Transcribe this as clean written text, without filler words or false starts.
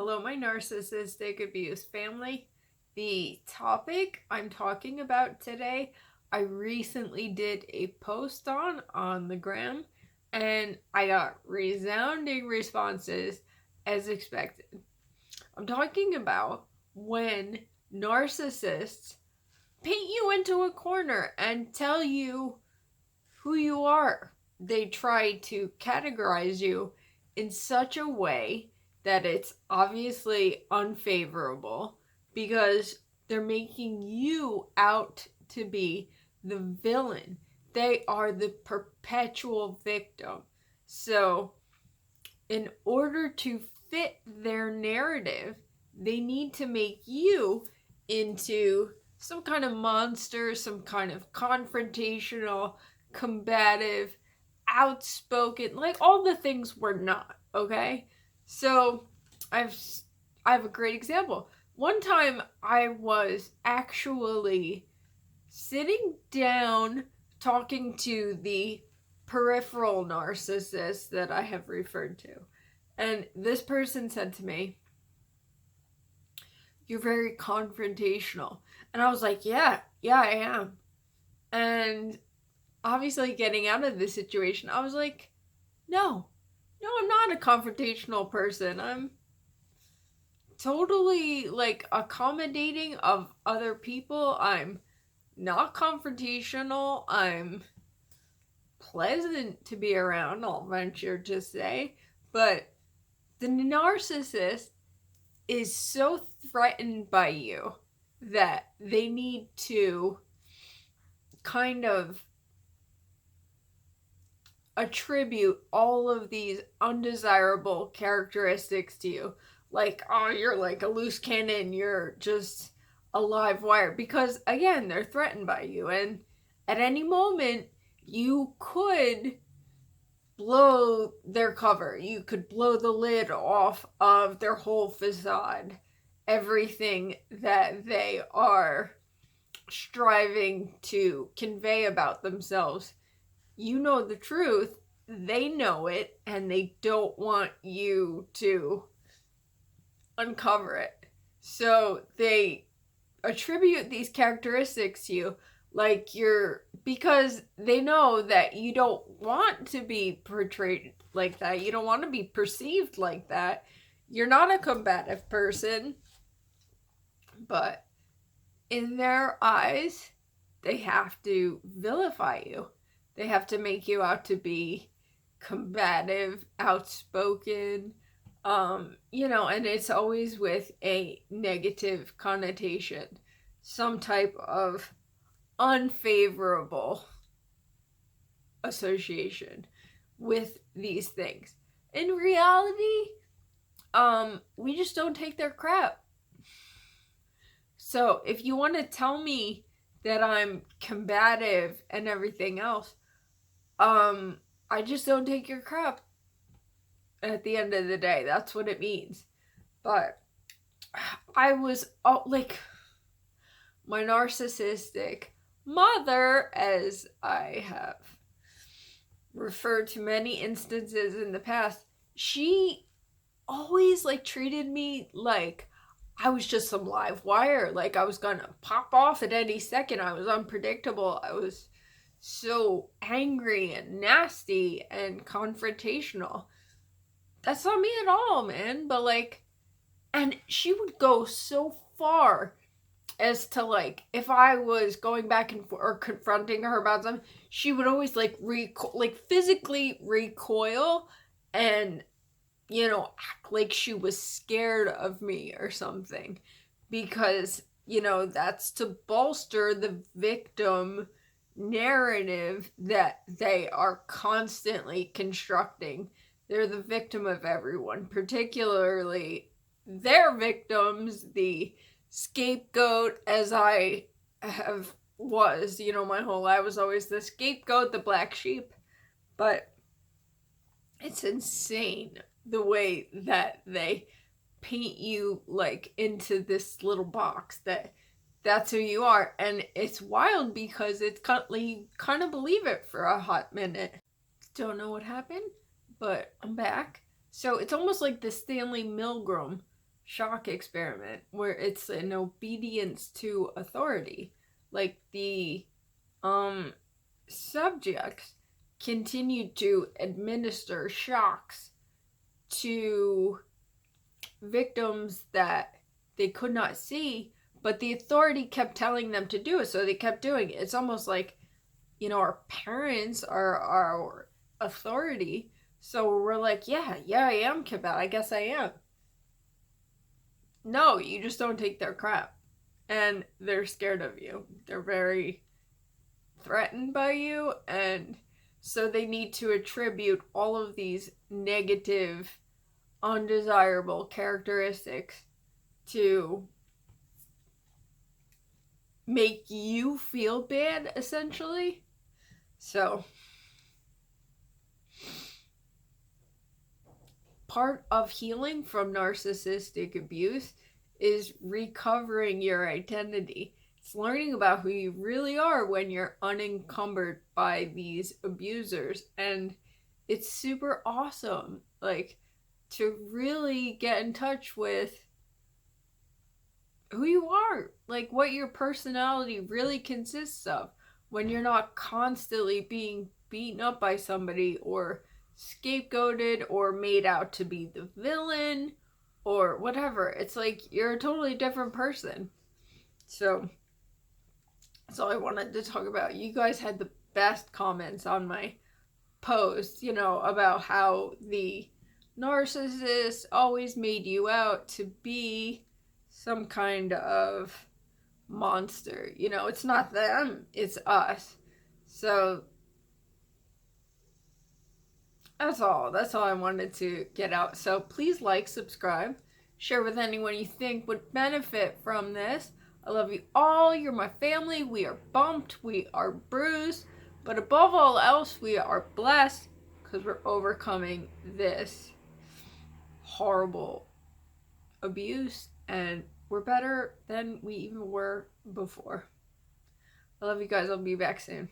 Hello, my narcissistic abuse family. The topic I'm talking about today, I recently did a post on the gram, and I got resounding responses as expected. I'm talking about when narcissists paint you into a corner and tell you who you are. They try to categorize you in such a way that it's obviously unfavorable because they're making you out to be the villain. They are the perpetual victim. So, in order to fit their narrative, they need to make you into some kind of monster, some kind of confrontational, combative, outspoken, like all the things we're not, okay? So I've I have a great example. One time I was actually sitting down talking to the peripheral narcissist that I have referred to. And this person said to me, "You're very confrontational." And I was like, yeah, I am. And obviously getting out of this situation, I was like, no, I'm not a confrontational person. I'm totally like accommodating of other people. I'm not confrontational. I'm pleasant to be around, I'll venture to say. But the narcissist is so threatened by you that they need to kind of attribute all of these undesirable characteristics to you. Like, oh, you're like a loose cannon, you're just a live wire. Because, again, they're threatened by you. And at any moment, you could blow their cover. You could blow the lid off of their whole facade. Everything that they are striving to convey about themselves. You know the truth, they know it, and they don't want you to uncover it. So they attribute these characteristics to you, like because they know that you don't want to be portrayed like that. You don't want to be perceived like that. You're not a combative person, but in their eyes, they have to vilify you. They have to make you out to be combative, outspoken, and it's always with a negative connotation, some type of unfavorable association with these things. In reality, we just don't take their crap. So if you want to tell me that I'm combative and everything else, I just don't take your crap. At the end of the day, that's what it means. But I was like my narcissistic mother, as I have referred to many instances in the past, she always like treated me like I was just some live wire, like I was gonna pop off at any second. I was unpredictable. I was so angry and nasty and confrontational. That's not me at all, man. But like, and she would go so far as to like, if I was going back and forth or confronting her about something, she would always like physically recoil and act like she was scared of me or something, because that's to bolster the victim narrative that they are constantly constructing. They're the victim of everyone, particularly their victims, the scapegoat, as I was, my whole life was always the scapegoat, the black sheep. But it's insane the way that they paint you like into this little box that's who you are. And it's wild because it's you kind of believe it for a hot minute. Don't know what happened, but I'm back. So it's almost like the Stanley Milgram shock experiment where it's an obedience to authority. Like the subjects continued to administer shocks to victims that they could not see, but the authority kept telling them to do it, so they kept doing it. It's almost like, our parents are our authority, so we're like, yeah, I am combative. I guess I am. No, you just don't take their crap. And they're scared of you. They're very threatened by you, and so they need to attribute all of these negative, undesirable characteristics to make you feel bad, essentially. So, part of healing from narcissistic abuse is recovering your identity. It's learning about who you really are when you're unencumbered by these abusers. And it's super awesome, like, to really get in touch with who you are, like what your personality really consists of when you're not constantly being beaten up by somebody or scapegoated or made out to be the villain or whatever. It's like you're a totally different person. So that's all I wanted to talk about. You guys had the best comments on my post, about how the narcissist always made you out to be some kind of monster. It's not them, it's us. So that's all I wanted to get out. So please like, subscribe, share with anyone you think would benefit from this. I love you all. You're my family. We are bumped, we are bruised, but above all else, we are blessed because we're overcoming this horrible abuse, and we're better than we even were before. I love you guys. I'll be back soon.